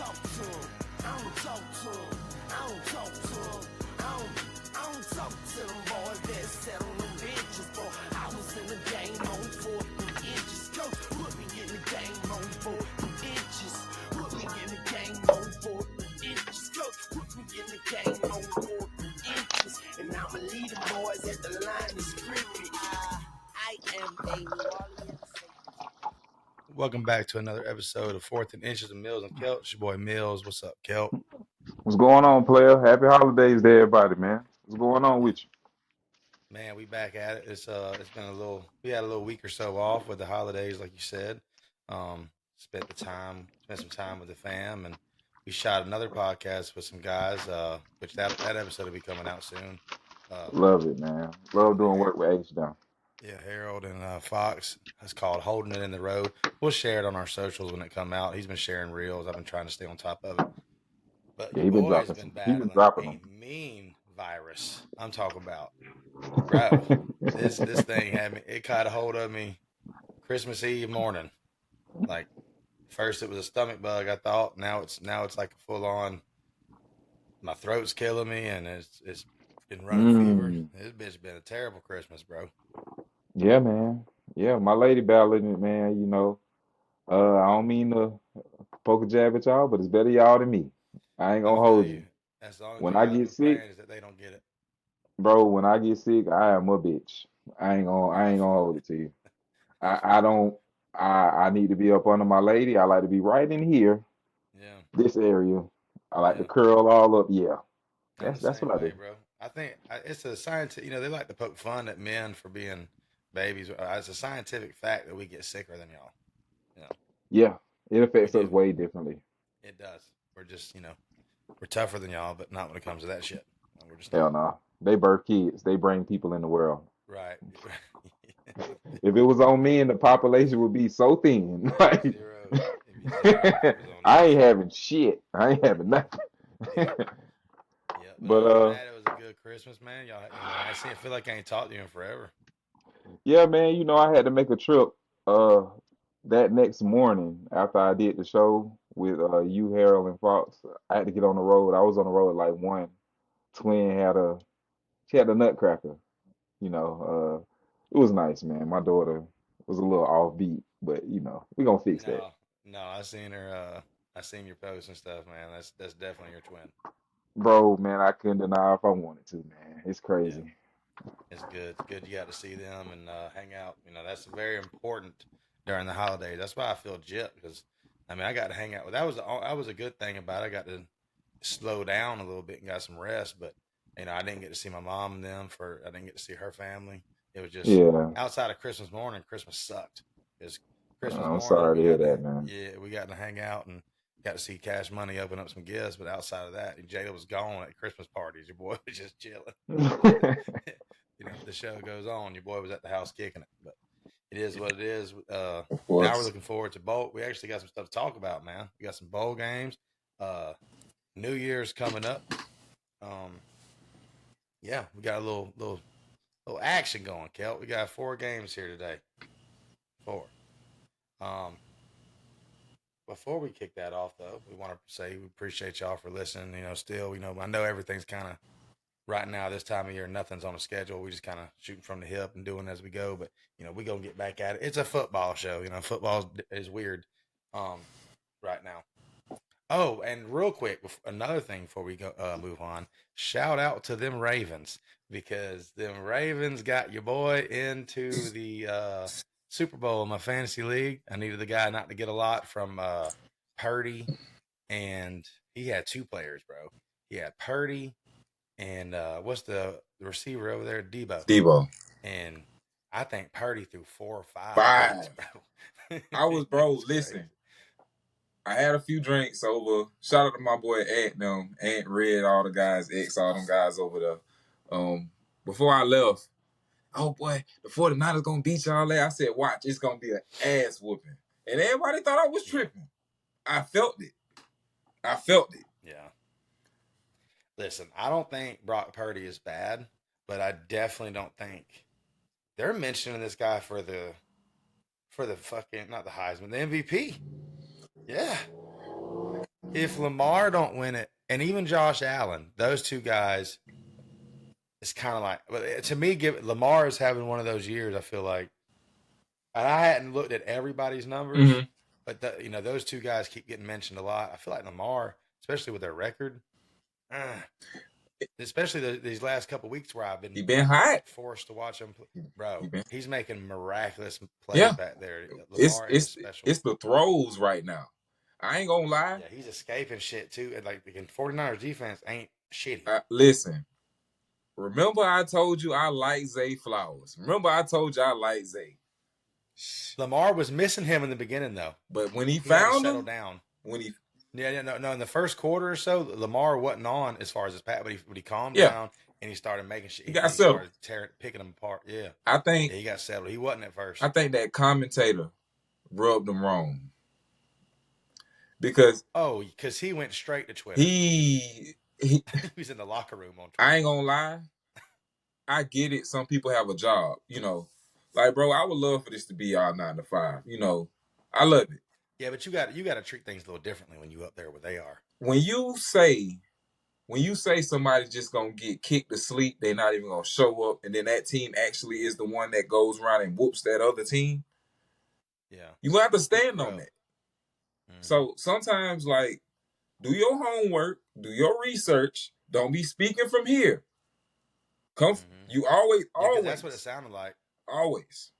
talk to him. I don't talk to him. I don't talk to him. I don't talk to them boys that sat on them benches, boy. I was in the game on 4 inches. Go, put me in the game on 4 inches. Put me in the game on 4 inches. Go, put me in the game on 4 inches. And I'ma lead them boys at the line of scrimmage. I am a New Orleans. Welcome back to another episode of Fourth and Inches of Mills and Kelp. It's your boy Mills. What's up, Kelp? What's going on, player? Happy holidays to everybody, man. What's going on with you? Man, we back at it. It's been we had a little week or so off with the holidays, like you said. Spent some time with the fam, and we shot another podcast with some guys. Which that episode will be coming out soon. Love it, man. Yeah, Love doing work with H down. Harold and Fox. It's called Holding It in the Road. We'll share it on our socials when it come out. He's been sharing reels. I've been trying to stay on top of it. But Yeah, your boy's been he been battling dropping a them. mean virus. I'm talking about, bro. This thing had me. It caught a hold of me Christmas Eve morning. Like first it was a stomach bug. I thought now it's like a full on. My throat's killing me, and it's been running fever. This bitch been a terrible Christmas, bro. Yeah, man. Yeah, my lady battling it, man. I don't mean to poke a jab at y'all, but it's better y'all than me. I ain't I gonna feel hold you. you. As long as When you I got get them sick, praying is that they don't get it. bro, when I get sick, I am a bitch. I ain't Rough. gonna hold it to you. That's I rough. don't I need to be up under my lady. I like to be right in here, Yeah. this area. I like to Yeah. curl all up. Yeah. I'm the That's same what I way, do. bro. I think it's a scientific. They like to poke fun at men for being babies. It's a scientific fact that we get sicker than y'all. You know, Yeah. It we affects us do. way differently. It does. We're just, we're tougher than y'all, but not when it comes to that shit. We're just Hell not. no. They birth kids. They bring people in the world. Right. If it was on me and the population would be so thin, It'd be like zero. It'd be zero if it was on I us. ain't having shit. I ain't having nothing. Yep. Yep. But But other than that, it was a good Christmas, man. Y'all, I feel like I ain't talked to you in forever. yeah, man, I had to make a trip uh that next morning after I did the show with you, Harold, and Fox. I had to get on the road. I was on the road at like one. Twin had a nutcracker. It was nice, man. My daughter was a little offbeat, but we gonna fix that. No, no, I seen her. I seen your posts and stuff, man. That's definitely your twin. Bro, man, I couldn't deny if I wanted to, man. It's Yeah. crazy. It's good. It's good you got to see them and hang out. That's very important during the holidays. That's why I feel gypped because, I got to hang out with. That was a good thing about it. I got to slow down a little bit and got some rest. But I didn't get to see my mom and them I didn't get to see her family. It was just Yeah, outside of Christmas morning. Christmas sucked. Because Christmas I'm morning sorry to hear that, man. we got to hang out and got to see Cash Money open up some gifts. But outside of that, Jada was gone at Christmas parties. Your boy was just chilling. The show goes on. Your boy was at the house kicking it, but it is what it is. Of Now we're course. looking forward to bowl. We actually got some stuff to talk about, man. We got some bowl games. Uh, New Year's coming up. Um, yeah, we got a little action going, Kel. We got 4 games here today. 4. Um, Before we kick that off, though, we want to say we appreciate y'all for listening. Still, I know everything's kind of right now, this time of year, nothing's on a schedule. We just kind of shooting from the hip and doing as we go. But we're gonna get back at it. It's a football show. Football is weird, right now. Oh, and real quick, another thing before we go move on. Shout out to them Ravens because them Ravens got your boy into the Super Bowl in my fantasy league. I needed the guy not to get a lot from Purdy, and he had 2 players, bro. He had Purdy and what's the receiver over there? Debo. And I think Purdy threw 4 or 5 picks, 5. bro. I was, It bro, was crazy. listen. I had a few drinks over. Shout out to my boy Ant them. Ant Red, all the guys, X, all them guys over there. Before I left, oh boy, the 49ers gonna beat y'all there. I said, watch, it's gonna be an ass whooping. And everybody thought I was tripping. I felt it. Yeah. Listen, I don't think Brock Purdy is bad, but I definitely don't think they're mentioning this guy for the fucking not the Heisman, the MVP. Yeah. if Lamar don't win it, and even Josh Allen, those two guys, it's kind of like, but to me, Lamar is having one of those years. I feel like, and I hadn't looked at everybody's numbers, Mhm. but those two guys keep getting mentioned a lot. I feel like Lamar, especially with their record, especially these last couple weeks where I've He been been like hot. forced to watch him, He bro. been He's making miraculous plays yeah. back there. It's Lamar is it's special. it's the throws right now. I ain't gonna lie. Yeah, he's escaping shit too. And like the 49ers defense ain't shitty. Listen, remember I told you I like Zay Flowers. Remember I told you I like Zay. Lamar was missing him in the beginning though. But when he He had to found settle him, down. when he No. In the first quarter or so, Lamar wasn't on as far as his pat, but he calmed Yeah. down and he started making shit. He got He settled. started picking them apart. Yeah, I think he got settled. He wasn't at first. I think that commentator rubbed him wrong. Because he went straight to Twitter. he was in the locker room on Twitter. I ain't gonna lie. I get it. Some people have a job, you know. Like, bro, I would love for this to be our 9 to 5. You know, I love it. Yeah, but you got to treat things a little differently when you up there where they are. When you say somebody's just gonna get kicked to sleep, they're not even gonna show up, and then that team actually is the one that goes around and whoops that other team. Yeah, you gonna have to stand on that. Mm-hmm. So sometimes, like, do your homework, do your research. Don't be speaking from here. You always. That's what it sounded like. Always.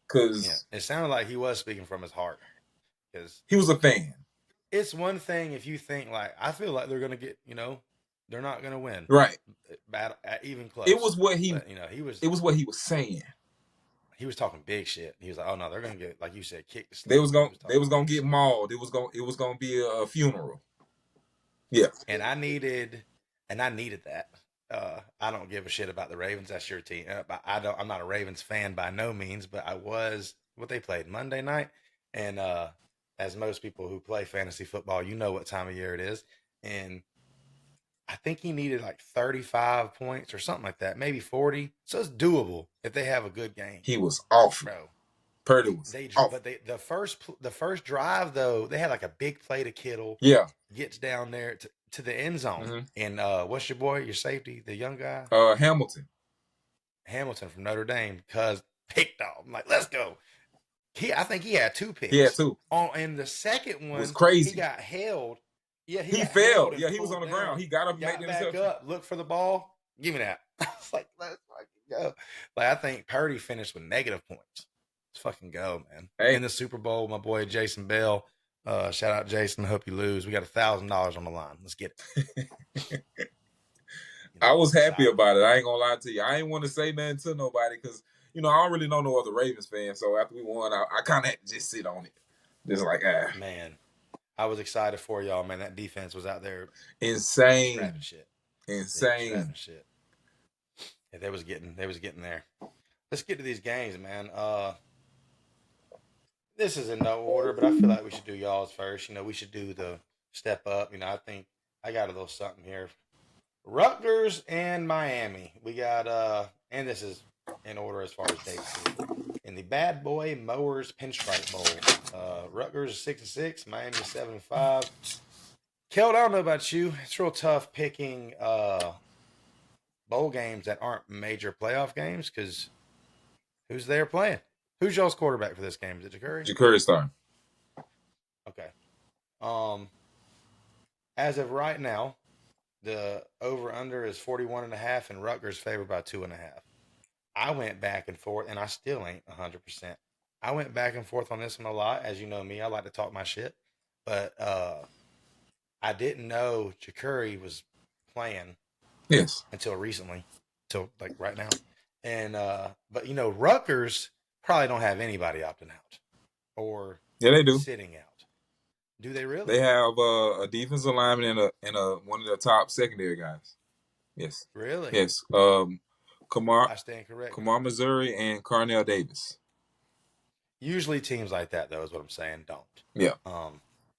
Because it sounded like he was speaking from his heart. Because he was a fan. It's one thing if you think like, I feel like they're gonna get, they're not gonna win, right? Even close. It was what he, he was. It was what he was saying. He was talking big shit. He was like, "Oh no, they're gonna get, like you said, kicked to sleep." They was gonna get mauled. It was gonna be a funeral. Yeah, and I needed that. I don't give a shit about the Ravens. That's your team. I'm not a Ravens fan by no means, but I was. What they played Monday night, and as most people who play fantasy football, you know what time of year it is, and I think he needed like 35 points or something like that, maybe 40. So it's doable if they have a good game. He was off, bro. Purdy was off. But the first drive though, they had like a big play to Kittle. Yeah, gets down there to the end zone, and what's your boy, your safety, the young guy, Hamilton from Notre Dame, cuz picked off. I'm like, let's go. I think he had 2 picks. He had 2. And the second one was crazy. He got held. Yeah, he fell. Yeah, he was on the ground. He got up, got back up, look for the ball. Give me that. I was like, let's fucking go. Like, I think Purdy finished with negative points. Let's fucking go, man. Hey. In the Super Bowl, my boy Jason Bell. Shout out Jason. Hope you lose. We got $1,000 on the line. Let's get it. I was happy about it. I ain't gonna lie to you. I ain't want to say nothing to nobody because I don't really know no other Ravens fans. So after we won, I kind of had to just sit on it, just like Man, I was excited for y'all, man. That defense was out there, insane, strapping shit. Insane. Shit. Yeah, they was getting there. Let's get to these games, man. This is in no order, but I feel like we should do y'all's first. We should do the step up. I think I got a little something here. Rutgers and Miami. We got and this is in order as far as dates. In the Bad Boy Mowers Pinstripe Bowl. Rutgers is 6-6, Miami 7-5. Keld, I don't know about you. It's real tough picking bowl games that aren't major playoff games because who's there playing? Who's y'all's quarterback for this game? Is it Jacurri? Jacurri starting. Okay. As of right now, the over-under is 41.5, and Rutgers favored by 2.5. I went back and forth, and I still ain't 100%. I went back and forth on this one a lot. As you know me, I like to talk my shit. But I didn't know Jacurri was playing. Yes. Until recently. Until, like, right now. And but, Rutgers probably don't have anybody opting out. Or yeah, they do. Sitting out. Do they really? They have a defensive lineman and a one of the top secondary guys. Yes. Really? Yes. I stand correct. Kamar Missouri and Carnell Davis. Usually teams like that, though, is what I'm saying, don't. Yeah. A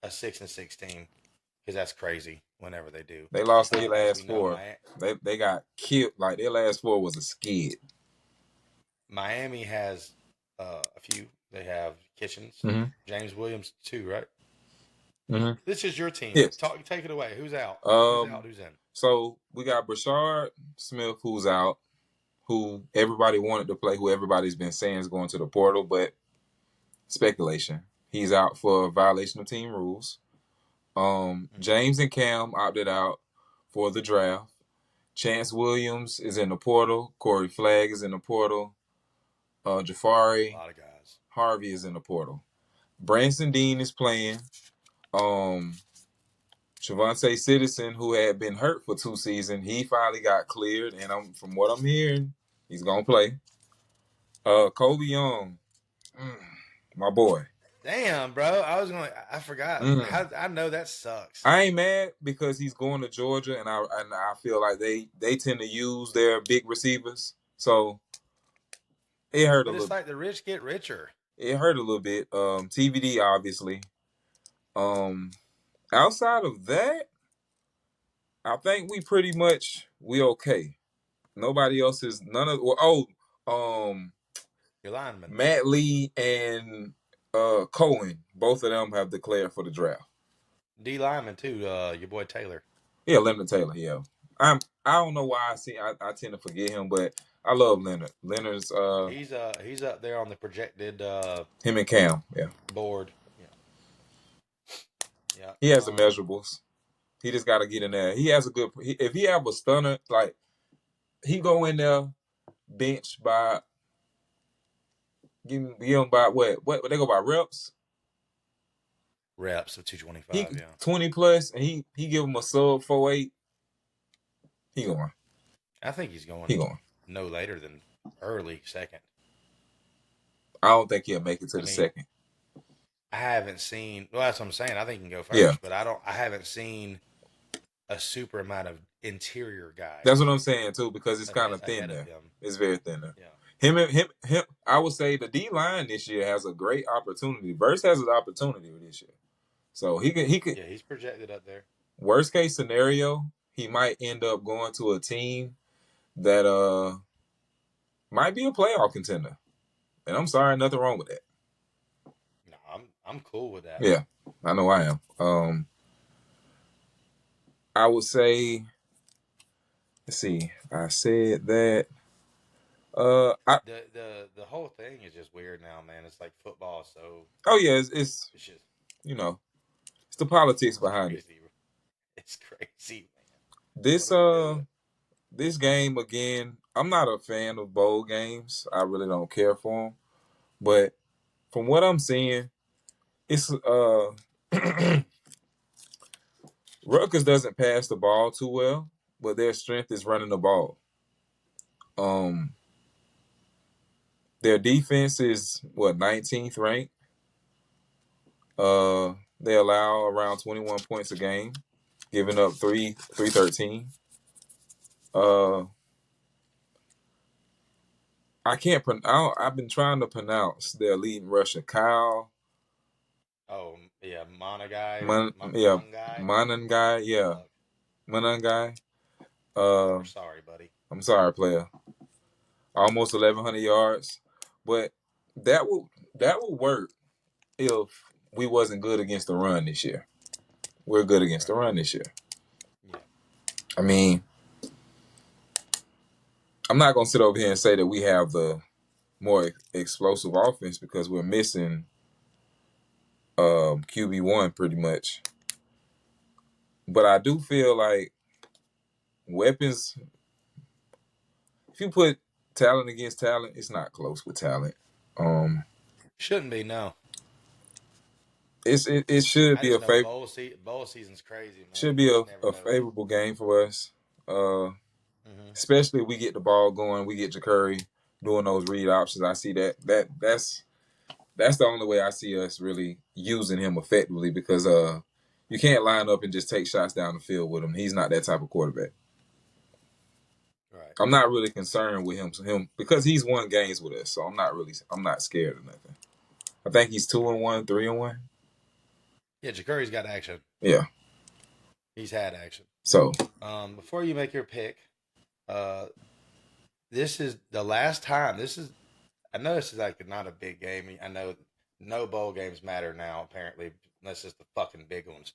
6-6 team, because that's crazy whenever they do. They lost their last 4. They got killed. Like, their last 4 was a skid. Miami has a few. They have Kitchens. James Williams, too, right? Mhm. This is your team. Yes. Take it away. Who's out? Who's out? Um. Who's in? So we got Brashard Smith, who's out, who everybody wanted to play, who everybody's been saying is going to the portal, but speculation. He's out for violation of team rules. James and Cam opted out for the draft. Chance Williams is in the portal. Corey Flagg is in the portal. A Jafari lot of guys. Harvey is in the portal. Branson Dean is playing. Shavonte Citizen, who had been hurt for 2 seasons, he finally got cleared, and from what I'm hearing, he's gonna play. Kobe Young, my boy. Damn, bro. I forgot. Mm. I know that sucks. I ain't mad because he's going to Georgia, and I feel like they tend to use their big receivers, so it hurt But a it's little. like the rich get richer. It hurt a little bit. TVD obviously. Outside of that, I think we okay. Nobody else is none of. Well, Your lineman. Matt Lee and Cohen, both of them have declared for the draft. D lineman too. Your boy Taylor. Yeah, Leonard Taylor. Yeah, I don't know why I tend to forget him, but I love Leonard. Leonard's He's up there on the projected him and Cam. Yeah, board. Yeah. he has the measurables. He just got to get in there. He has a good. If he have a stunner, like he go in there bench by give him by what they go by reps. Reps of 225. He Yeah. 20 plus, and he give him a sub 4.8. He going. I think he's going. He going. No later than early second. I don't think he'll make it to the second. I haven't seen. Well, that's what I'm saying. I think he can go first, Yeah. but I haven't seen a super amount of interior guys. That's what I'm saying too, because it's kind of thin ahead there. of him. It's very thin there. Yeah. Him. I would say the D line this year has a great opportunity. Verse has an opportunity this year, so he could. Yeah, he's projected up there. Worst case scenario, he might end up going to a team that might be a playoff contender. And I'm sorry, nothing wrong with that. No, I'm cool with that. Yeah, I know I am. I would say, let's see, I said that. The whole thing is just weird now, man. It's like football, so. Oh yeah, it's just it's the politics behind it. It's crazy, man. This game again, I'm not a fan of bowl games. I really don't care for them. But from what I'm seeing, it's Rutgers doesn't pass the ball too well, but their strength is running the ball. Their defense is 19th ranked. They allow around 21 points a game, giving up 313. I've been trying to pronounce their leading rusher, Kyle. Oh yeah, Monagai. Monangai. Yeah, Monangai. We're sorry, buddy. I'm sorry, player. Almost 1,100 yards, but that would work if we wasn't good against the run this year. We're good against the run this year. Yeah. I mean, I'm not gonna sit over here and say that we have the more explosive offense because we're missing QB1 pretty much. But I do feel like weapons. If you put talent against talent, it's not close with talent. Shouldn't be, no. It should be a favorable. Bowl season's crazy, man. Should be a favorable game for us. Especially if we get the ball going, we get Ja'Curry doing those read options. I see that's the only way I see us really using him effectively because you can't line up and just take shots down the field with him. He's not that type of quarterback. Right. I'm not really concerned with him because he's won games with us, so I'm not scared of nothing. I think he's 2-1, 3-1. Yeah, Ja'Curry's got action. Yeah. He's had action. So before you make your pick, this is the last time. I know this is like not a big game. I know no bowl games matter now, apparently, That's just the fucking big ones.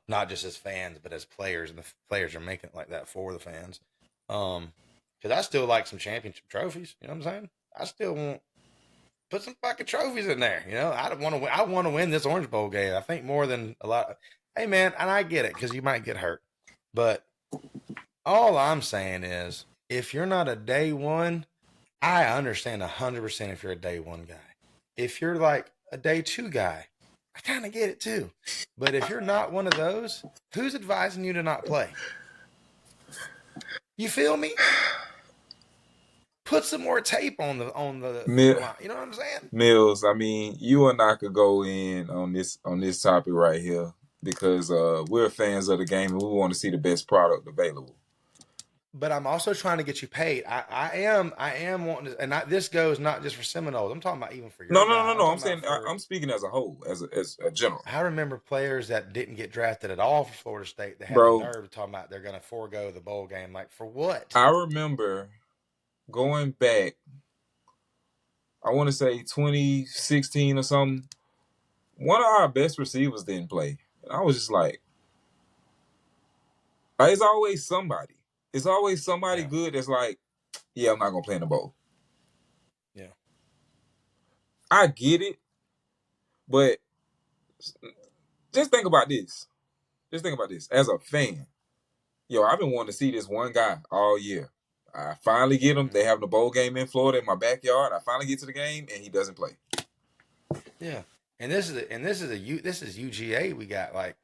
Not just as fans, but as players, and the players are making it like that for the fans. Because I still like some championship trophies. You know what I'm saying? I still want put some fucking trophies in there. You know, I don't want to. I want to win this Orange Bowl game. I think more than a lot. Hey man, and I get it because you might get hurt, but all I'm saying is, if you're not a day one, I understand 100% if you're a day one guy. If you're like a day two guy, I kind of get it too. But if you're not one of those, who's advising you to not play? You feel me? Put some more tape on the line. You know what I'm saying? Mills, I mean, you and I could go in on this topic right here because we're fans of the game and we want to see the best product available. But I'm also trying to get you paid. I am wanting to, and this goes not just for Seminoles. I'm talking about even for your guy. No. I'm saying I'm speaking as a whole, as a general. I remember players that didn't get drafted at all for Florida State that had Bro, the nerve to talk about they're going to forego the bowl game. Like, for what? I remember going back, I want to say 2016 or something, one of our best receivers didn't play. And I was just like, it's always somebody. It's always somebody good that's like, yeah, I'm not going to play in the bowl. Yeah. I get it, but just think about this. As a fan, I've been wanting to see this one guy all year. I finally get him. They have the bowl game in Florida in my backyard. I finally get to the game and he doesn't play. Yeah. And this is UGA. We got like,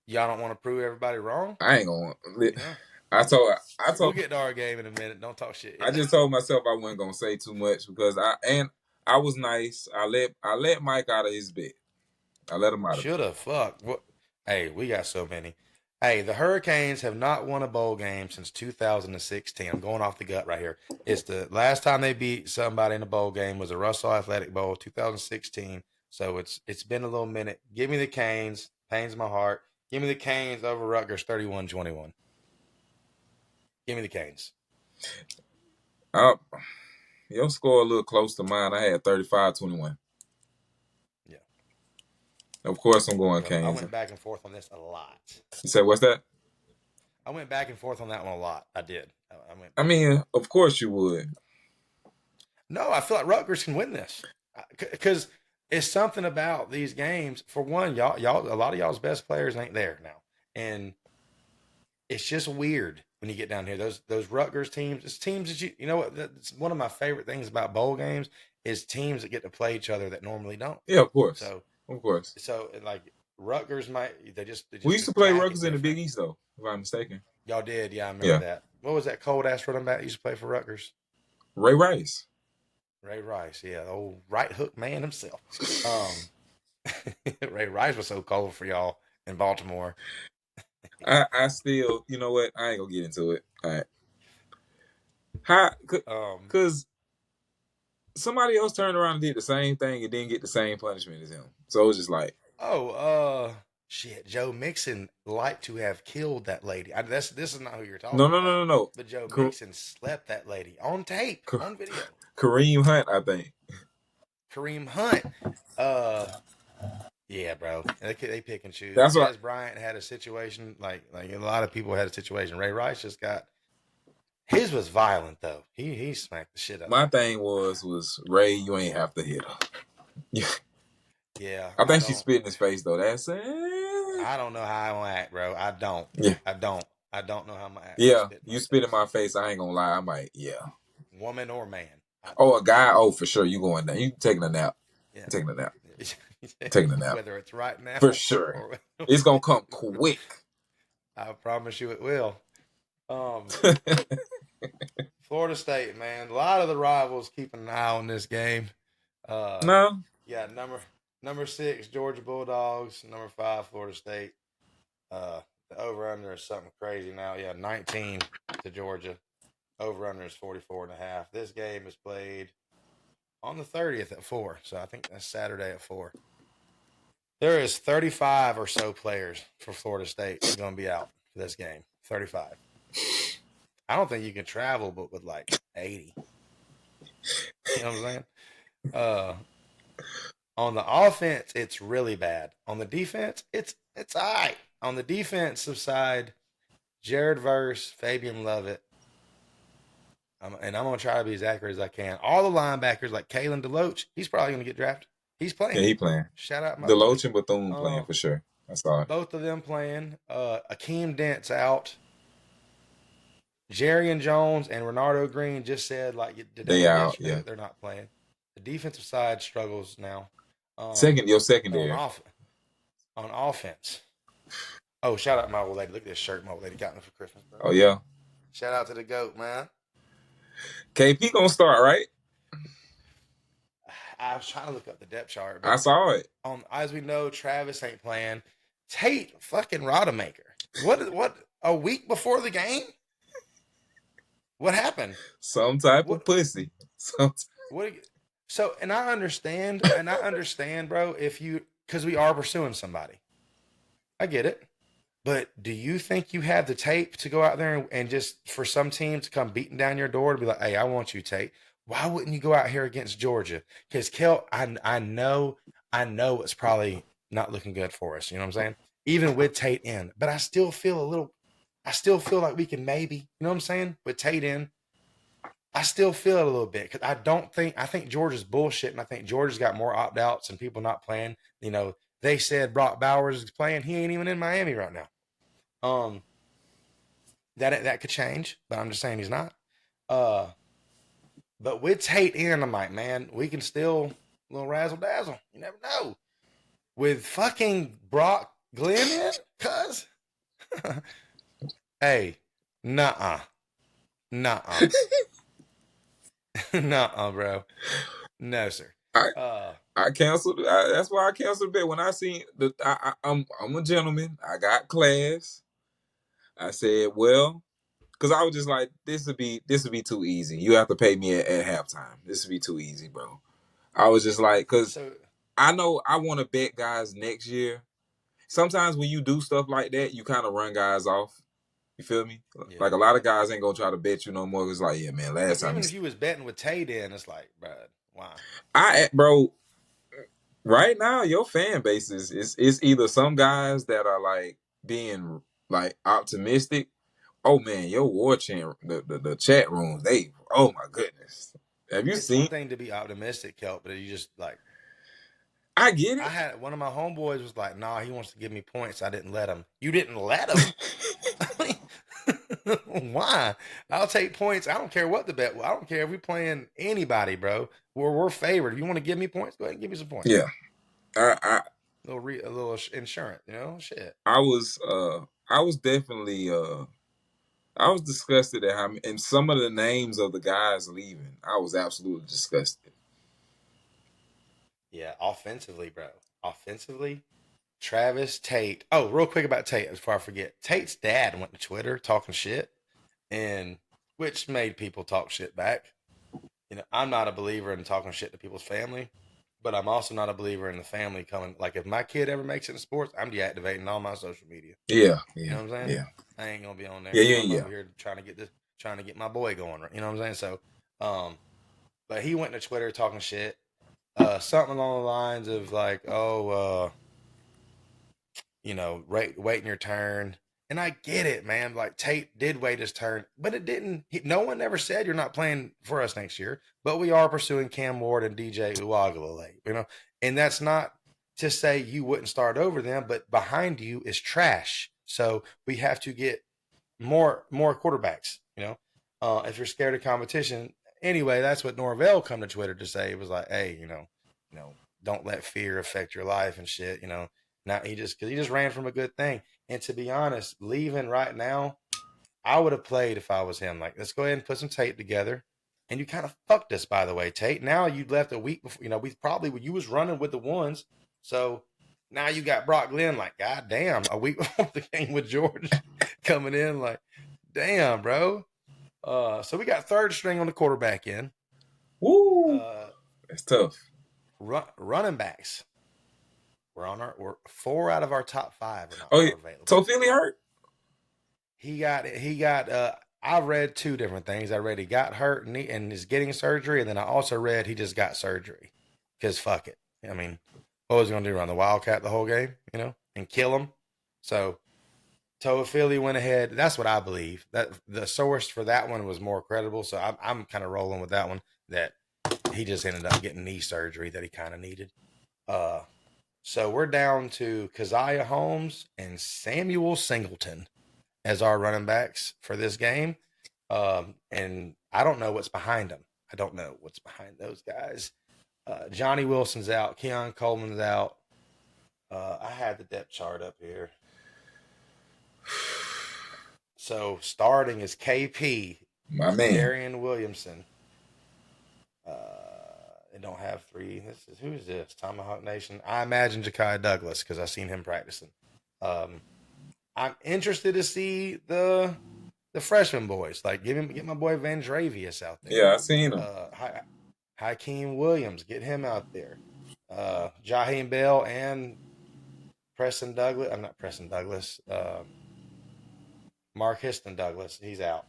y'all don't want to prove everybody wrong. I ain't gonna. You know? I told. We'll get to our game in a minute. Don't talk shit. I just told myself I wasn't gonna say too much because I was nice. I let Mike out of his bed. I let him out. Should have. Fuck. What? Hey, we got so many. Hey, the Hurricanes have not won a bowl game since 2016. I'm going off the gut right here. It's the last time they beat somebody in a bowl game was a Russell Athletic Bowl, 2016. So it's been a little minute. Give me the Canes. Pains my heart. Give me the Canes over Rutgers, 31-21. Give me the Canes. Your score a little close to mine. I had 35-21. Yeah. Of course, I'm going Canes. I went back and forth on this a lot. You said, what's that? I went back and forth on that one a lot. I did. I mean, of course you would. No, I feel like Rutgers can win this because it's something about these games. For one, y'all, a lot of y'all's best players ain't there now, and it's just weird when you get down here. Those Rutgers teams, it's teams that you know what? That's one of my favorite things about bowl games is teams that get to play each other that normally don't. Yeah, of course. So of course. So like Rutgers they just we used to play Rutgers in the Big East though, if I'm mistaken. Y'all did, yeah, I remember that. What was that cold ass running back used to play for Rutgers? Ray Rice. Ray Rice, yeah, the old right hook man himself. Ray Rice was so cold for y'all in Baltimore. I still, you know what? I ain't gonna get into it. All right. Because somebody else turned around and did the same thing and didn't get the same punishment as him. So it was just like, shit. Joe Mixon liked to have killed that lady. This is not who you're talking about. No. But Joe Mixon slept that lady on tape, on video. Kareem Hunt, I think. Kareem Hunt. Yeah, bro. They pick and choose. That's why Bryant had a situation like a lot of people had a situation. Ray Rice just got his was violent though. He smacked the shit out. My thing was Ray, you ain't have to hit her. Yeah. I think she spit in his face though. That's it. I don't know how I'm gonna act, bro. I don't. Yeah. I don't know how I'm gonna act. Yeah. You spit in my face. I ain't gonna lie. I might. Yeah. Woman or man. A guy. Oh, for sure. You going down. You taking a nap. Yeah. Taking a nap. Taking a nap. Whether it's right now. For sure. It's gonna come quick. I promise you it will. Florida State, man. A lot of the rivals keeping an eye on this game. No. Yeah, number 6, Georgia Bulldogs. Number 5, Florida State. The over-under is something crazy now. Yeah, 19 to Georgia. Over-under is 44.5. This game is played on the 30th at 4. So I think that's Saturday at 4. There is 35 or so players for Florida State going to be out for this game. 35. I don't think you can travel, but with like 80. You know what I'm saying? On the offense, it's really bad. On the defense, it's all right. On the defensive side, Jared Verse, Fabian Lovett, and I'm going to try to be as accurate as I can. All the linebackers like Kalen DeLoach, he's probably going to get drafted. He's Yeah, playing. he playing. Shout out my boy. Deloach and Bethune playing for sure. I saw it. Both of them playing. Akeem Dent's out. Jerry and Jones and Renardo Green just said like They out, yesterday yeah. that they're not playing. The defensive side struggles now. Your secondary. On offense. Oh, shout out my old lady. Look at this shirt my old lady got me for Christmas, bro. Oh yeah. Shout out to the GOAT, man. KP gonna start, right? I was trying to look up the depth chart. I saw it. As we know, Travis ain't playing. Tate fucking Rodemaker. What a week before the game? What happened? Some type of pussy. So, and I understand, bro, because we are pursuing somebody. I get it. But do you think you have the tape to go out there and just for some team to come beating down your door to be like, hey, I want you, Tate? Why wouldn't you go out here against Georgia? Because Kel, I know it's probably not looking good for us. You know what I'm saying? Even with Tate in, but I still feel like we can maybe, you know what I'm saying? With Tate in, I still feel it a little bit because I think Georgia's bullshit, and I think Georgia's got more opt outs and people not playing. You know, they said Brock Bowers is playing. He ain't even in Miami right now. That could change, but I'm just saying he's not. But with Tate in, I'm like, man, we can still a little razzle dazzle. You never know. With fucking Brock Glenn in, cuz. Hey, nuh-uh, nuh-uh, bro. No, sir. I canceled. That's why I canceled the bet when I seen the. I'm a gentleman. I got class. I said, well, because I was just like, this would be too easy. You have to pay me at halftime. This would be too easy, bro. I was just like, because I know I want to bet guys next year. Sometimes when you do stuff like that, you kind of run guys off. You feel me? Yeah. Like a lot of guys ain't gonna try to bet you no more. It's like, yeah, man, last time. Even if you was betting with Tate in, it's like, bro, why? Bro, right now your fan base is either some guys that are like being like optimistic. Oh man, your war chant, the chat rooms, oh my goodness. Have you seen? It's one thing to be optimistic, Kelp, but you just like. I get it. I had one of my homeboys was like, nah, he wants to give me points. I didn't let him. You didn't let him? Why? I'll take points. I don't care what the bet. I don't care if we playing anybody, bro. We're favored. If you want to give me points, go ahead and give me some points. Yeah. A little insurance, you know? Shit. I was definitely I was disgusted at how and some of the names of the guys leaving. I was absolutely disgusted. Yeah, offensively, bro. Offensively, Travis, Tate. Oh, real quick about Tate before I forget. Tate's dad went to Twitter talking shit, and which made people talk shit back. You know, I'm not a believer in talking shit to people's family, but I'm also not a believer in the family coming. Like, if my kid ever makes it in sports, I'm deactivating all my social media. Yeah. You know what I'm saying? Yeah. I ain't gonna be on there. I'm over here trying to get my boy going. You know what I'm saying? So, but he went to Twitter talking shit. Something along the lines of like, you know, waiting your turn. And I get it, man. Like, Tate did wait his turn, but it didn't. No one ever said you're not playing for us next year. But we are pursuing Cam Ward and DJ Uiagalelei, you know. And that's not to say you wouldn't start over them, but behind you is trash. So we have to get more quarterbacks, you know. If you're scared of competition, anyway, that's what Norvell come to Twitter to say. It was like, hey, you know, don't let fear affect your life and shit, you know. Now because he just ran from a good thing. And to be honest, leaving right now, I would have played if I was him. Like, let's go ahead and put some tape together. And you kind of fucked us, by the way, Tate. Now you left a week before, you know, you was running with the ones. So now you got Brock Glenn, like, God damn, a week before the game with George coming in, like, damn, bro. So we got third string on the quarterback end. Woo. It's tough. Running backs. We're 4 out of our top 5 are not available. So Philly hurt? He got I read 2 different things. I read he got hurt and is getting surgery, and then I also read he just got surgery. Because fuck it. I mean, what was he going to do? Run the Wildcat the whole game, and kill him? So Philly went ahead. That's what I believe. That the source for that one was more credible. So I'm kind of rolling with that one. That he just ended up getting knee surgery that he kind of needed. Uh, so we're down to Keziah Holmes and Samuel Singleton as our running backs for this game. And I don't know what's behind them. I don't know what's behind those guys. Johnny Wilson's out. Keon Coleman's out. I had the depth chart up here. So starting is KP, My man. Darian Williamson. They don't have three. Who is this? Tomahawk Nation. I imagine Ja'Kai Douglas because I've seen him practicing. I'm interested to see the freshman boys. Like get my boy Van Dravius out there. Yeah, I seen him. Hakeem Williams, get him out there. Jaheim Bell and Preston Douglas. I'm not Preston Douglas. Mark Histon Douglas. He's out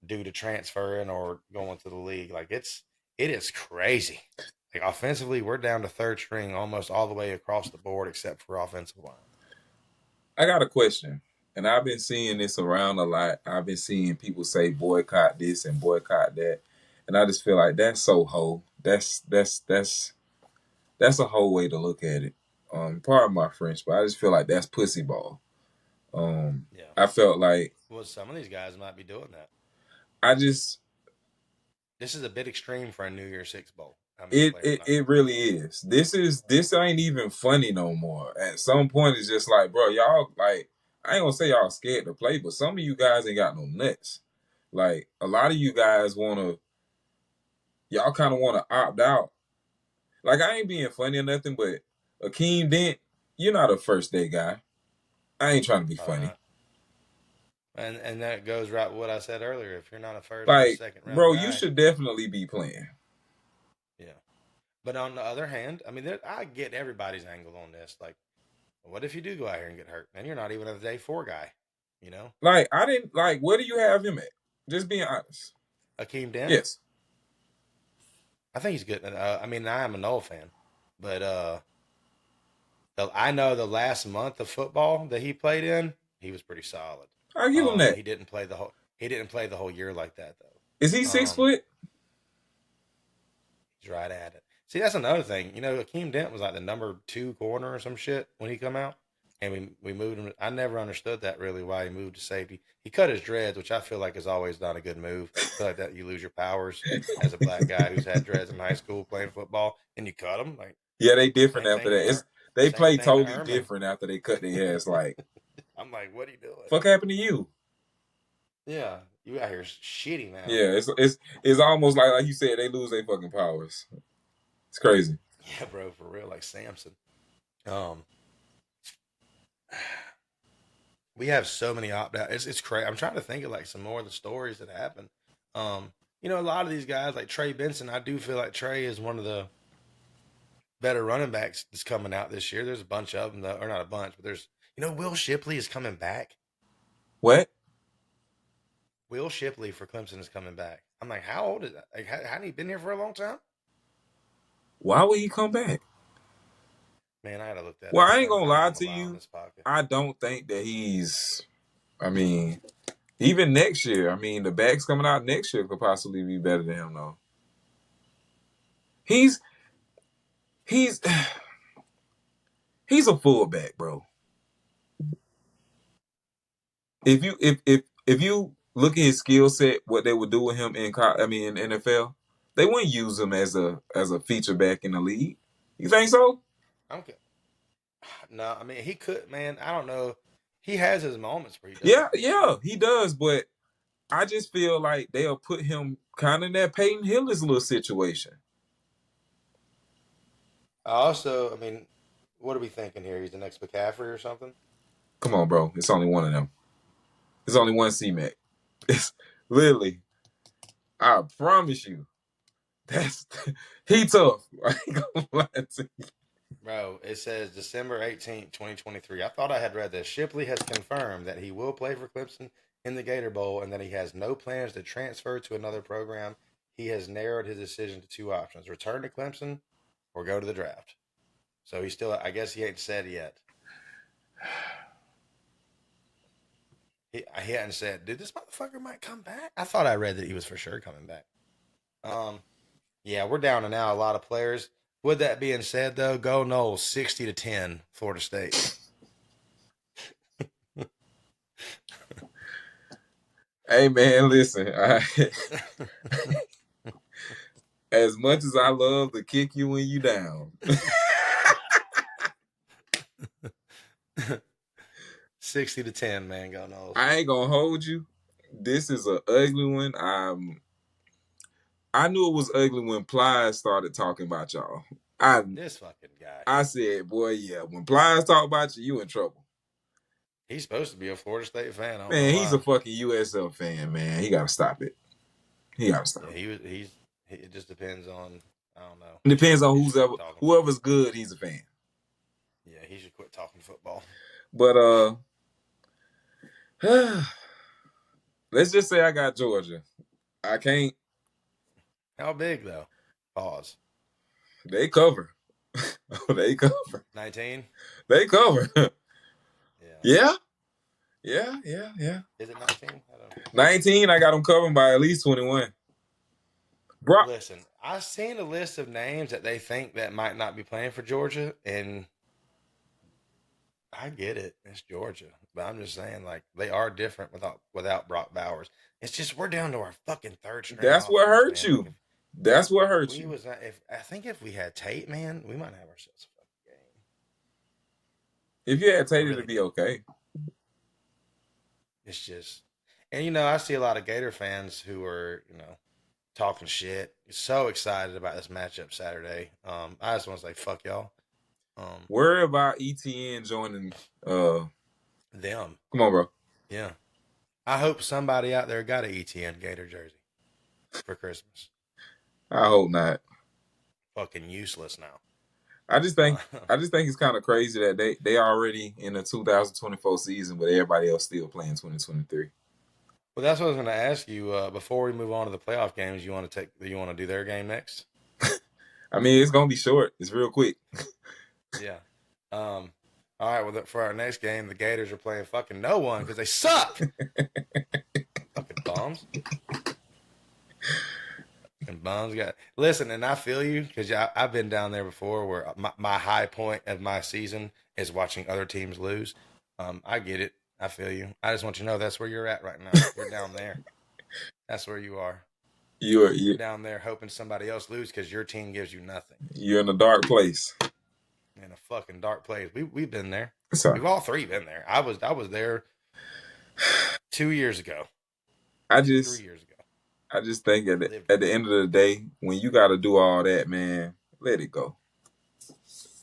due to transferring or going to the league. Like it is crazy. Like offensively, we're down to third string almost all the way across the board except for offensive line. I got a question, and I've been seeing this around a lot. I've been seeing people say boycott this and boycott that, and I just feel like that's so whole. That's a whole way to look at it. Pardon my French, but I just feel like that's pussy ball. Yeah. I felt like Well, some of these guys might be doing that. this is a bit extreme for a New Year's Six bowl. it really is. This ain't even funny no more. At some point, it's just like, bro, y'all like I ain't gonna say y'all scared to play, but some of you guys ain't got no nuts. Like a lot of you guys y'all kind of wanna opt out. Like I ain't being funny or nothing, but Akeem Dent, you're not a first day guy. I ain't trying to be funny. And that goes right with what I said earlier. If you're not a first or Like, second round bro, guy, you should definitely be playing. Yeah. But on the other hand, I mean, I get everybody's angle on this. Like, what if you do go out here and get hurt? And you're not even a day 4 guy, Like, I didn't like. Where do you have him at? Just being honest. Akeem Dent? Yes. I think he's good. I mean, I am a Noel fan, but I know the last month of football that he played in, he was pretty solid. I'll give him that. He didn't play the whole year like that though. Is he 6 foot? He's right at it. See, that's another thing. Akeem Dent was like the number 2 corner or some shit when he come out, and we moved him. I never understood that really why he moved to safety. He cut his dreads, which I feel like is always not a good move. I feel like that you lose your powers as a black guy who's had dreads in high school playing football, and you cut them. Like, Yeah, they different after that. They play totally Herman. different after they cut their ass. Like, I'm like, what are you doing? Fuck happened to you? Yeah, you out here shitty now. Yeah, it's almost like you said, they lose their fucking powers. It's crazy. Yeah, bro, for real, like Samson. We have so many opt out. It's crazy. I'm trying to think of like some more of the stories that happen. A lot of these guys like Trey Benson. I do feel like Trey is one of the better running backs that's coming out this year. There's a bunch of them, though, or not a bunch, but there's Will Shipley is coming back. What? Will Shipley for Clemson is coming back. I'm like, how old is that? Like, hadn't he been here for a long time? Why would he come back? Man, I gotta look that up. Well, I ain't gonna lie to you. I don't think that I mean, even next year, I mean, the backs coming out next year could possibly be better than him, though. He's a fullback, bro. If you look at his skill set, what they would do with him in NFL, they wouldn't use him as a feature back in the league. You think so? Okay. No, I mean he could, man. I don't know. He has his moments where he does. Yeah, he does. But I just feel like they'll put him kind of in that Peyton Hillis little situation. Also, I mean, what are we thinking here? He's the next McCaffrey or something? Come on, bro. It's only one of them. It's only one C-Mac. It's literally, I promise you, he tough. I ain't gonna lie to you. Bro, it says December 18th, 2023. I thought I had read this. Shipley has confirmed that he will play for Clemson in the Gator Bowl and that he has no plans to transfer to another program. He has narrowed his decision to 2 options: return to Clemson or go to the draft. So he still, I guess he ain't said yet. He hadn't said, dude, this motherfucker might come back. I thought I read that he was for sure coming back. Yeah, we're down to now a lot of players. With that being said, though, go Noles 60-10, Florida State. Hey man, listen. As much as I love to kick you when you down. 60-10, man, go Noles. I ain't gonna hold you. This is an ugly one. I knew it was ugly when Plies started talking about y'all. This fucking guy. I said, boy, yeah, when Plies talk about you, you in trouble. He's supposed to be a Florida State fan. I don't Man, know he's why. a fucking USL fan, man. He gotta stop it. He gotta stop it. It just depends on, I don't know. It depends on whoever's good, he's a fan. Yeah, he should quit talking football. But let's just say I got Georgia. I can't. How big though? Pause. They cover. They cover. 19? They cover. Yeah. Yeah. Is it 19? I don't know. 19, I got them covering by at least 21. Bro, Listen, I've seen a list of names that they think that might not be playing for Georgia, and I get it. It's Georgia. But I'm just saying, like, they are different without Brock Bowers. It's just we're down to our fucking third string. that's what hurt man. you. Like, That's what hurt you. I think if we had Tate, man, we might have ourselves a fucking game. If you had Tate, Really it'd be do. okay. It's just, and I see a lot of Gator fans who are, talking shit. So excited about this matchup Saturday. I just want to say, fuck y'all. Worry about ETN joining Them. Come on, bro. Yeah. I hope somebody out there got an ETN Gator jersey for Christmas. I hope not. Fucking useless now. I just think it's kind of crazy that they already in the 2024 season, but everybody else still playing 2023. Well, that's what I was going to ask you. Before we move on to the playoff games, you want to do their game next? I mean, it's gonna be short. It's real quick. Yeah. All right. Well, for our next game, the Gators are playing fucking no one because they suck. Fucking bums. And bums listen, and I feel you because I've been down there before where my high point of my season is watching other teams lose. I get it. I feel you. I just want you to know that's where you're at right now. You're down there. That's where you are. You're down there hoping somebody else lose because your team gives you nothing. You're in a dark place. In a fucking dark place. We've been there. Sorry. We've all three been there. I was there 2 years ago. 3 years ago. I just think at the end of the day, when you got to do all that, man, let it go.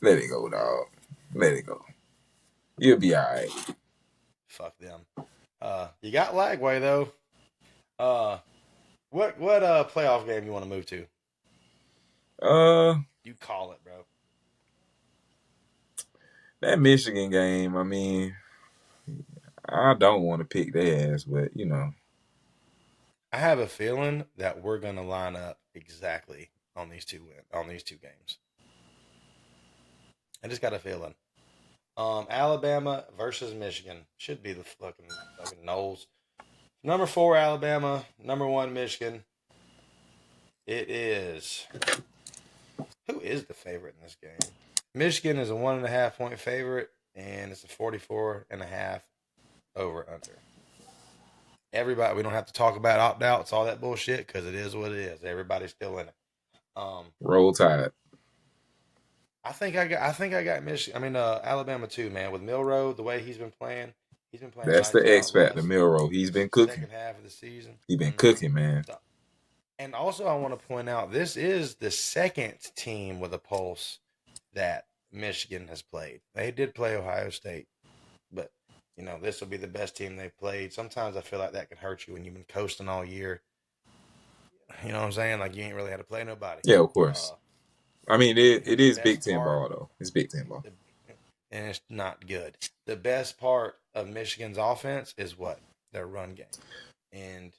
Let it go, dog. Let it go. You'll be all right. Fuck them. You got Lagway though. What playoff game you want to move to? You call it, bro. That Michigan game, I mean, I don't want to pick their ass, but I have a feeling that we're gonna line up exactly on these two games. I just got a feeling. Alabama versus Michigan should be the fucking Noles. Number 4 Alabama, number 1 Michigan. It is. Who is the favorite in this game? Michigan is a 1.5 point favorite, and it's a 44.5 over under. Everybody, we don't have to talk about opt outs, all that bullshit, because it is what it is. Everybody's still in it. Roll Tide. I think I got Michigan. I mean, Alabama too, man. With Milroe, the way he's been playing. That's the X factor, Milroe. He's been cooking. Second half of the season. He's been cooking, man. And also, I want to point out, this is the second team with a pulse that Michigan has played. They did play Ohio State, but this will be the best team they've played. Sometimes I feel like that can hurt you when you've been coasting all year. You know what I'm saying? Like you ain't really had to play nobody. Yeah, of course. I mean, it is Big Ten ball though. It's Big Ten ball, and it's not good. The best part of Michigan's offense is what? Their run game. And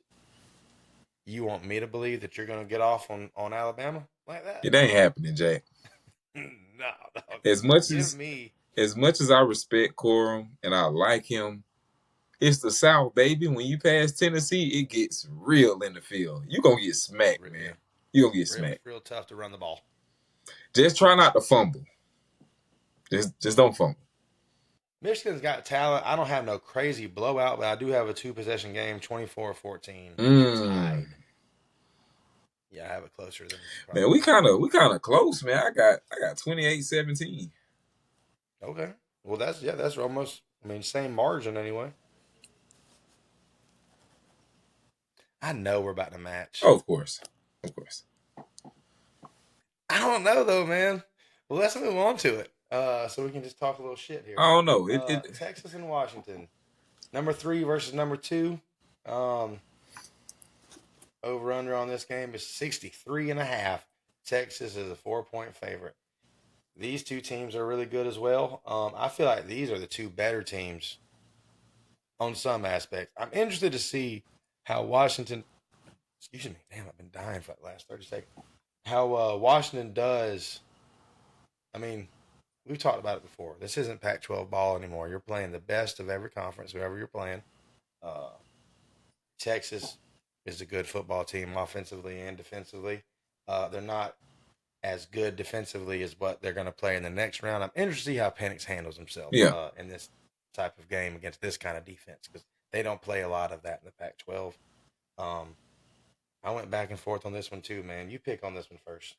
you want me to believe that you're going to get off on Alabama like that? It ain't happening, Jack. No, dog. As much Give me. as I respect Corum and I like him, it's the South, baby. When you pass Tennessee, it gets real in the field. You gonna get smacked, Yeah, man. You gonna get smacked. real tough to run the ball. Just try not to fumble. Just don't fumble. Michigan's got talent. I don't have no crazy blowout, but I do have a 2-possession game, 24-14 Mm. tied. Yeah, I have it closer than Man, probably. we kind of close, man. I got 28-17. Okay. Well, that's almost. I mean, same margin anyway. I know we're about to match. Oh, of course. Of course. I don't know though, man. Well, let's move on to it. So we can just talk a little shit here. I don't know. Texas and Washington, number 3 versus number 2. Over under on this game is 63.5. Texas is a 4-point favorite. These two teams are really good as well. I feel like these are the two better teams on some aspects. I'm interested to see how Washington. Excuse me, damn, I've been dying for the last 30 seconds. How Washington does. I mean, we've talked about it before. This isn't Pac-12 ball anymore. You're playing the best of every conference, whoever you're playing. Texas is a good football team, offensively and defensively. They're not as good defensively as what they're going to play in the next round. I'm interested to see how Penix handles himself in this type of game against this kind of defense because they don't play a lot of that in the Pac-12. I went back and forth on this one too, man. You pick on this one first.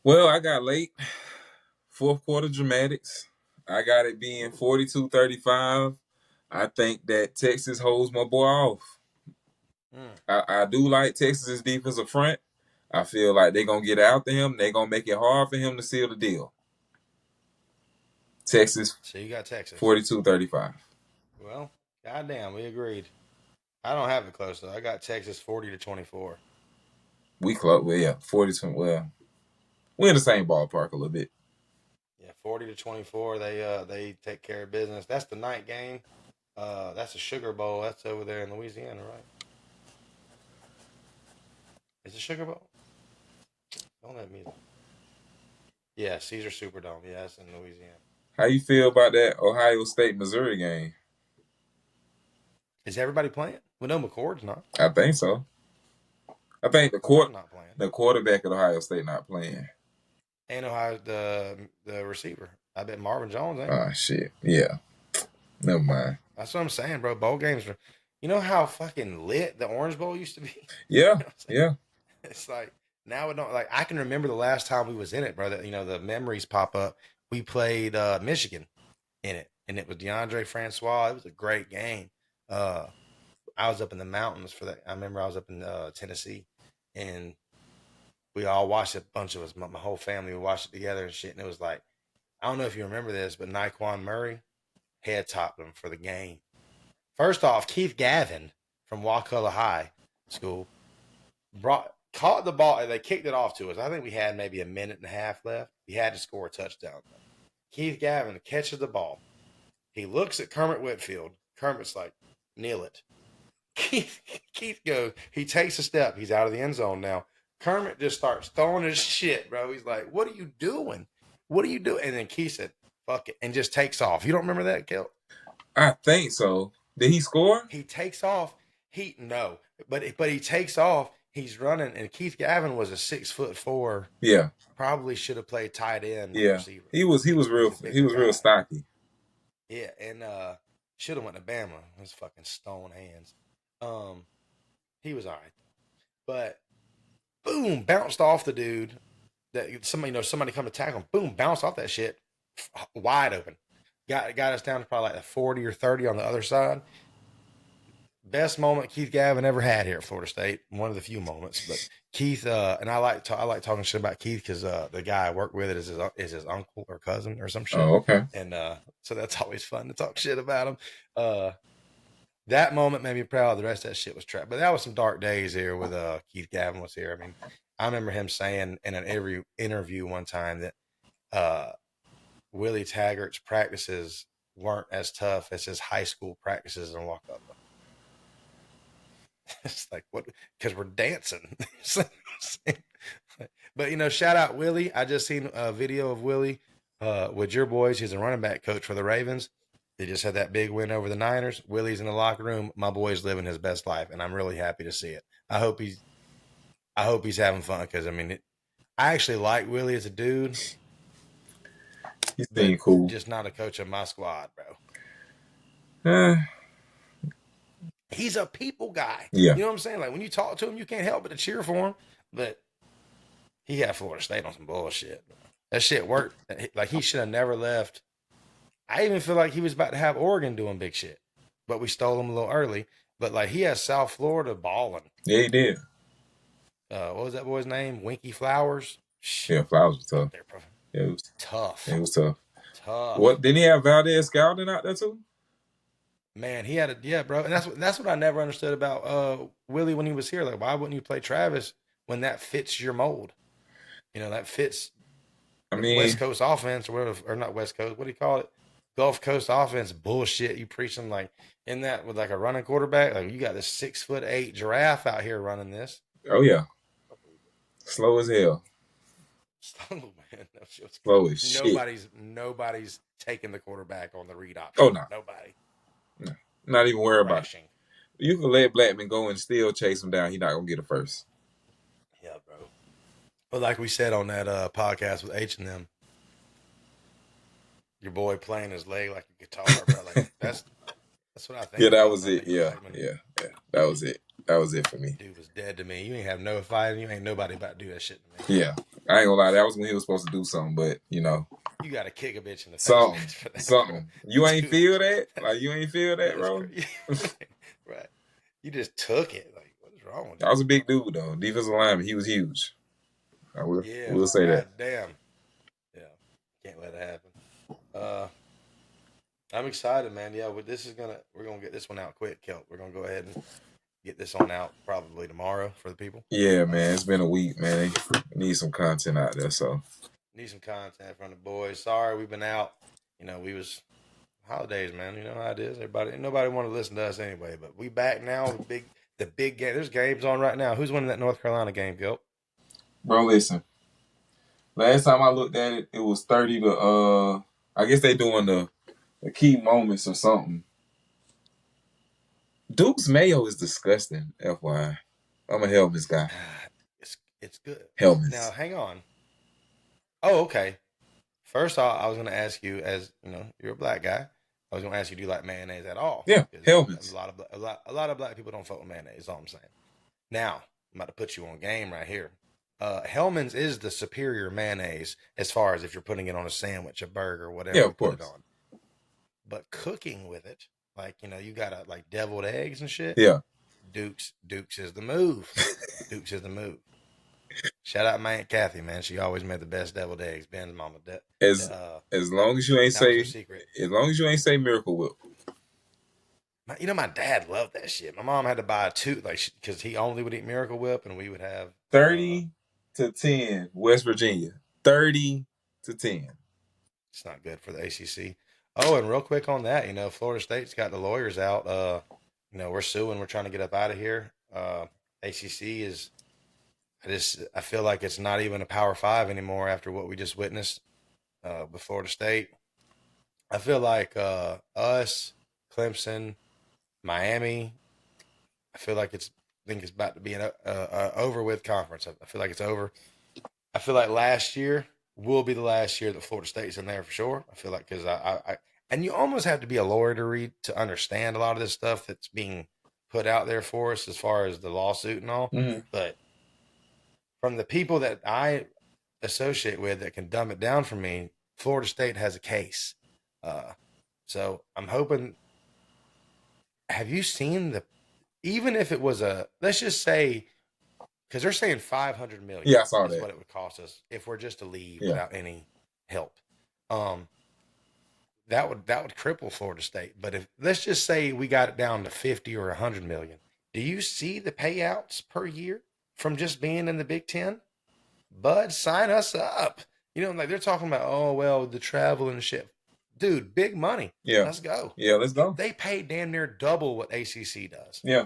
Well, I got late. Fourth quarter dramatics. I got it being 42-35. I think that Texas holds my boy off. I do like Texas's defensive front. I feel like they're going to get after him. They're going to make it hard for him to seal the deal. Texas. So you got Texas. 42-35. Well, goddamn, we agreed. I don't have it close, though. I got Texas 40-24. We close. Well, yeah, 40 well, we're in the same ballpark a little bit. Yeah, 40-24. They take care of business. That's the night game. That's a Sugar Bowl. That's over there in Louisiana, right? Is it Sugar Bowl? Don't let me. Yeah, Caesar Superdome. Yeah, that's in Louisiana. How you feel about that Ohio State Missouri game? Is everybody playing? Well, no, McCord's not. I think so. I think McCord's not playing. The quarterback at Ohio State not playing. And Ohio the receiver. I bet Marvin Jones ain't. Oh shit. Yeah. Never mind. That's what I'm saying, bro. Bowl games are. You know how fucking lit the Orange Bowl used to be? Yeah. You know It's like now it don't like I can remember the last time we was in it, bro. That the memories pop up. We played Michigan in it, and it was DeAndre Francois. It was a great game. I was up in the mountains for that. I remember I was up in Tennessee, and we all watched it. A bunch of us, my whole family, we watched it together and shit. And it was like, I don't know if you remember this, but Naquan Murray head topped him for the game. First off, Keith Gavin from Wakulla High School caught the ball and they kicked it off to us. I think we had maybe a minute and a half left. We had to score a touchdown. Keith Gavin catches the ball. He looks at Kermit Whitfield. Kermit's like, kneel it. Keith goes, he takes a step. He's out of the end zone now. Kermit just starts throwing his shit, bro. He's like, what are you doing? What are you doing? And then Keith said, fuck it, and just takes off. You don't remember that, Kel? I think so. Did he score? He takes off. But he takes off. He's running, and Keith Gavin was a 6'4". Yeah. Probably should have played tight end. Yeah. Receiver. He was real stocky. Yeah, and should have went to Bama. His fucking stone hands. He was all right. But boom, bounced off the dude. That somebody come to tackle him. Boom, bounced off that shit. Wide open. Got us down to probably like a 40 or 30 on the other side. Best moment Keith Gavin ever had here at Florida State. One of the few moments. But Keith, and I like talking shit about Keith because the guy I work with is his uncle or cousin or some shit. Oh, okay. And so that's always fun to talk shit about him. That moment made me proud. The rest of that shit was trapped. But that was some dark days here with Keith Gavin was here. I mean, I remember him saying in an interview one time that Willie Taggart's practices weren't as tough as his high school practices in Wakulla. It's like, what? Because we're dancing. But, shout out Willie. I just seen a video of Willie with your boys. He's a running back coach for the Ravens. They just had that big win over the Niners. Willie's in the locker room. My boy's living his best life, and I'm really happy to see it. I hope he's having fun because, I actually like Willie as a dude. He's being cool. Just not a coach of my squad, bro. He's a people guy. Yeah. You know what I'm saying? Like, when you talk to him, you can't help but to cheer for him. But he had Florida State on some bullshit. That shit worked. Like, he should have never left. I even feel like he was about to have Oregon doing big shit. But we stole him a little early. But, like, he has South Florida balling. Yeah, he did. What was that boy's name? Winky Flowers? Yeah, Flowers was tough. Yeah, it was tough. It was tough. Tough. What, didn't he have Valdez Scouting out there too? Man, he had bro. And that's what I never understood about Willie when he was here. Like, why wouldn't you play Travis when that fits your mold? That fits West Coast offense or whatever, or not West Coast. What do you call it? Gulf Coast offense bullshit. You preaching like in that with like a running quarterback. Like, you got this 6'8" giraffe out here running this. Oh yeah. Slow as hell. Slow, man. Slow as shit. Nobody's taking the quarterback on the read option. Oh no. Nobody. No. Not even worry about it. You can let Blackman go and still chase him down. He's not gonna get it first. Yeah, bro. But like we said on that podcast with H&M, your boy playing his leg like a guitar, bro. Like, that's what I think. Yeah, that was it. Yeah. That was it. That was it for me. Dude was dead to me. You ain't have no fight. You ain't nobody about to do that shit to me. Yeah. I ain't gonna lie. That was when he was supposed to do something, but you got to kick a bitch in the face. Something. You ain't feel that? Like, you ain't feel that, bro? Right. You just took it. Like, what is wrong with you? I was a big dude, though. Defensive lineman. He was huge. I will say that. Damn. Yeah. Can't let it happen. I'm excited, man. Yeah, we're gonna get this one out quick, Kelp. We're gonna go ahead and get this on out probably tomorrow for the people. Yeah, man. It's been a week, man. They need some content out there, so. Need some content from the boys. Sorry, we've been out. We was holidays, man. You know how it is. Nobody want to listen to us anyway. But we back now. The big game. There's games on right now. Who's winning that North Carolina game, Gil? Bro, listen. Last time I looked at it, it was 30 to I guess they doing the key moments or something. Duke's mayo is disgusting, FYI. I'm a Hellman's guy. It's good. Hellman's. Now, hang on. Oh, okay. First off, I was going to ask you, as you're a black guy. I was going to ask you, do you like mayonnaise at all? Yeah, Hellman's. A lot of black people don't fuck with mayonnaise. Is all I'm saying. Now, I'm about to put you on game right here. Hellman's is the superior mayonnaise as far as if you're putting it on a sandwich, a burger, whatever you put it on. But cooking with it, like, you got like deviled eggs and shit. Yeah. Duke's is the move. Duke's is the move. Shout out my Aunt Kathy, man. She always made the best deviled eggs. Ben's mama. As long as you ain't say Miracle Whip. My dad loved that shit. My mom had to buy two, like, because he only would eat Miracle Whip, and we would have 30-10, West Virginia. 30-10. It's not good for the ACC. Oh, and real quick on that, Florida State's got the lawyers out. We're suing. We're trying to get up out of here. ACC is. I feel like it's not even a Power 5 anymore after what we just witnessed with Florida State. I feel like us, Clemson, Miami. I feel like it's about to be an over with conference. I feel like it's over. I feel like last year will be the last year that Florida State's in there for sure. I feel like because I and you almost have to be a lawyer to understand a lot of this stuff that's being put out there for us as far as the lawsuit and all. Mm-hmm. But from the people that I associate with that can dumb it down for me, Florida State has a case. So I'm hoping. Have you seen even if it was let's just say, because they're saying $500 million. Yeah, I saw that. Is what it would cost us if we're just to leave without any help. That would cripple Florida State. But if let's just say we got it down to 50 or 100 million, do you see the payouts per year from just being in the Big Ten? Bud, sign us up. Like they're talking about, the travel and shit. Dude, big money. Yeah. Let's go. Yeah, let's go. They pay damn near double what ACC does. Yeah.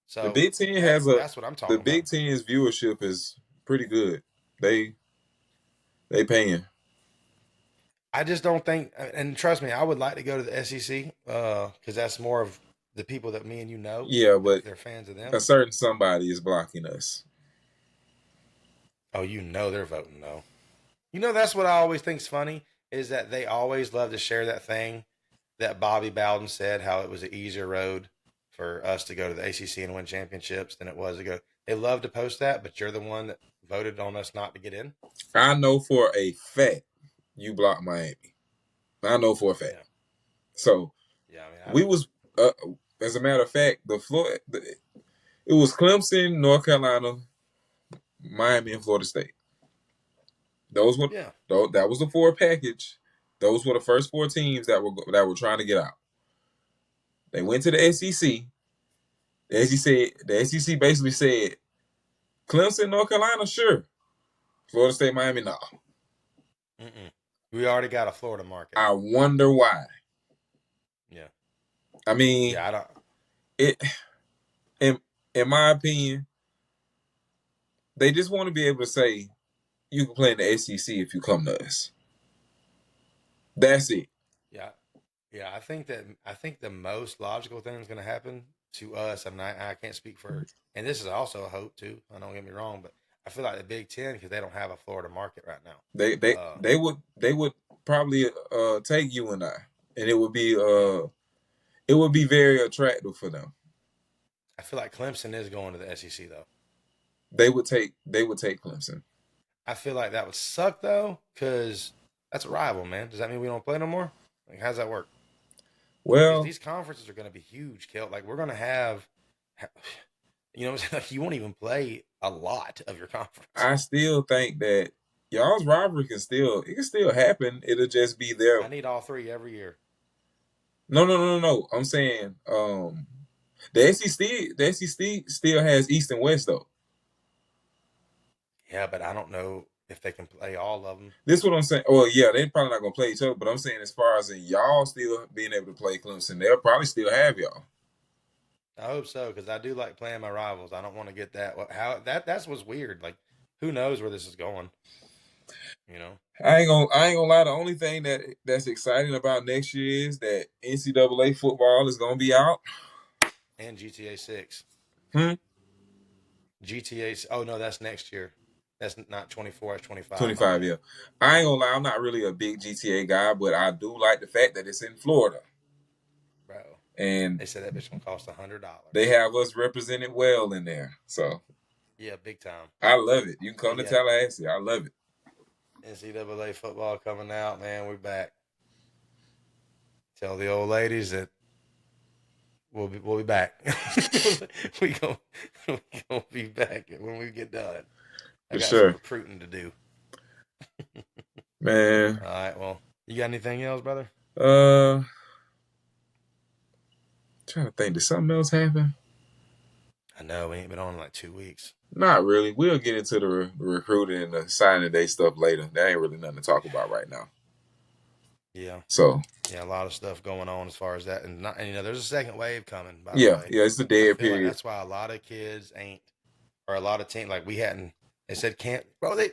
So The Big Ten has a that's what I'm the talking Big about. Ten's viewership is pretty good. They paying. I just don't think, and trust me, I would like to go to the SEC because that's more of the people that me and you know. Yeah, but They're fans of a them. certain somebody is blocking us. Oh, you know they're voting no. You know that's what I always think's funny is that they always love to share that thing that Bobby Bowden said how it was an easier road for us to go to the ACC and win championships than it was to go. They love to post that, but you're the one that voted on us not to get in. I know for a fact you blocked Miami. I know for a fact. Yeah, So yeah. I mean, we was, as a matter of fact, it was Clemson, North Carolina, Miami, and Florida State. Those were yeah, that was the four package. Those were the first four teams that were trying to get out. They went to the SEC. The SEC basically said, Clemson, North Carolina, sure. Florida State, Miami, no. Mm-mm. We already got a Florida market. I wonder why. Yeah, I mean, yeah. I don't. it in my opinion, they just want to be able to say you can play in the SEC if you come to us. That's it. Yeah, yeah. I think the most logical thing that's going to happen to us. I mean, I can't speak for, and this is also a hope too. I don't get me wrong, but I feel like the Big Ten because they don't have a Florida market right now. They they Uh, they would probably take you and I, and yeah, it would be very attractive for them. I feel like Clemson is going to the SEC though. They would take Clemson. I feel like that would suck though, because that's a rival, man. Does that mean we don't play no more? Like, how's that work? Because Well, these conferences are going to be huge, Kel. Like, we're going to have, you know, like you won't even play a lot of your conference. I still think that y'all's rivalry can still happen. It'll just be there. I need all three every year. No. I'm saying the SEC still has East and West though. Yeah, but I don't know if they can play all of them. This is what I'm saying. Well, yeah, they're probably not gonna play each other, but I'm saying as far as in y'all still being able to play Clemson, they'll probably still have y'all. I hope so because I do like playing my rivals. I don't want to get that. How that's what's weird. Like, who knows where this is going? You know. I ain't gonna lie. The only thing that's exciting about next year is that NCAA football is gonna be out. And GTA 6. Hmm? GTA. Oh no, that's next year. That's not 24. It's 25. My 25, bad, yeah. I ain't gonna lie. I'm not really a big GTA guy, but I do like the fact that it's in Florida, bro. and They said that bitch gonna cost $100. they have us represented well in there. So Yeah, big time. I love it. You can come But to yeah, Tallahassee. I love it. NCAA football coming out, man. We're back. Tell the old ladies that we'll be back. we gonna we gonna be back when we get done. I For got some sure, recruiting to do. man. All right. Well, you got anything else, brother? Uh, Trying to think. Did something else happen? I know we ain't been on in like 2 weeks. Not really. We'll get into the recruiting and the signing day stuff later. That ain't really nothing to talk about right now. Yeah. So Yeah, a lot of stuff going on as far as that, and not, and you know, there's a second wave coming. By the yeah, way, it's the I dead feel like period. that's why a lot of kids ain't, or a lot of teams like we hadn't. They said Cam, bro. They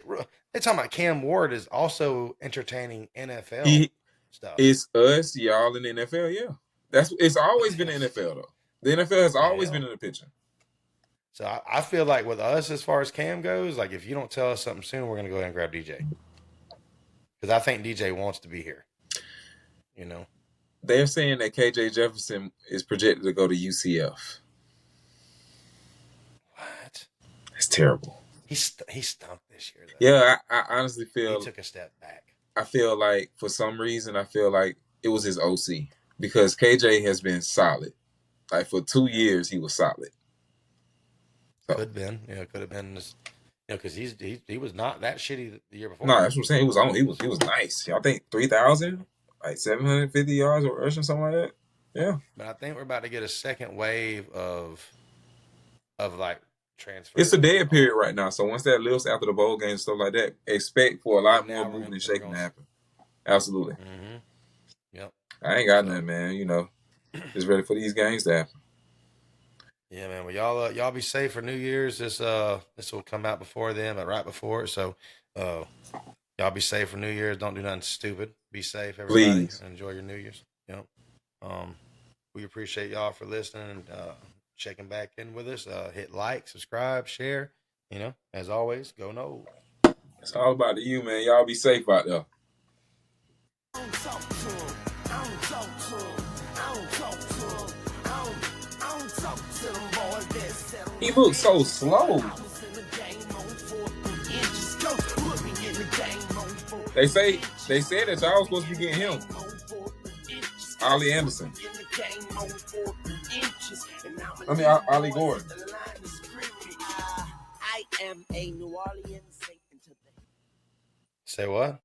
talking about Cam Ward is also entertaining NFL He stuff. It's us, y'all in the NFL. Yeah, it's always been the NFL though. The NFL has always Yeah. been in the picture. So I feel like with us, as far as Cam goes, like if you don't tell us something soon, we're gonna go ahead and grab DJ because I think DJ wants to be here. You know, They're saying that KJ Jefferson is projected to go to UCF. what? That's terrible. He stunk this year though. Yeah, I honestly He feel. took a step back. I feel like for some reason I feel like it was his OC because KJ has been solid. Like for 2 years he was solid. So, Could have been, could have been this, because he was not that shitty the year before. no, that's what I'm saying. He was on. He was nice. I think 3,000, like 750 yards or rushing something like that. Yeah. But I think we're about to get a second wave of like transfers. It's a dead going period on. right now. So once that lifts after the bowl game and stuff like that, expect for a lot more moving and shaking to happen. Absolutely. Mm-hmm. Yep. I ain't got nothing, man. You know, just ready for these games to happen. Yeah, man. Well, y'all be safe for New Year's. This will come out before then, but right before it. So, uh, y'all be safe for New Year's. Don't do nothing stupid. Be safe, everybody. Please. And enjoy your New Year's. Um, we appreciate y'all for listening and checking back in with us. Hit like, subscribe, share. As always, go Noles. It's all about you, man. Y'all be safe out there. I don't talk to him. I don't talk to him. I don't talk to him. I don't talk to them boys that settle. He moves so slow. I was in the game on 4 inches. Go put me in the game on 4 They said that y'all was supposed to be getting him. Ollie Anderson. I mean, Ollie Gordon. I am a New Orleans Saint today. Say what?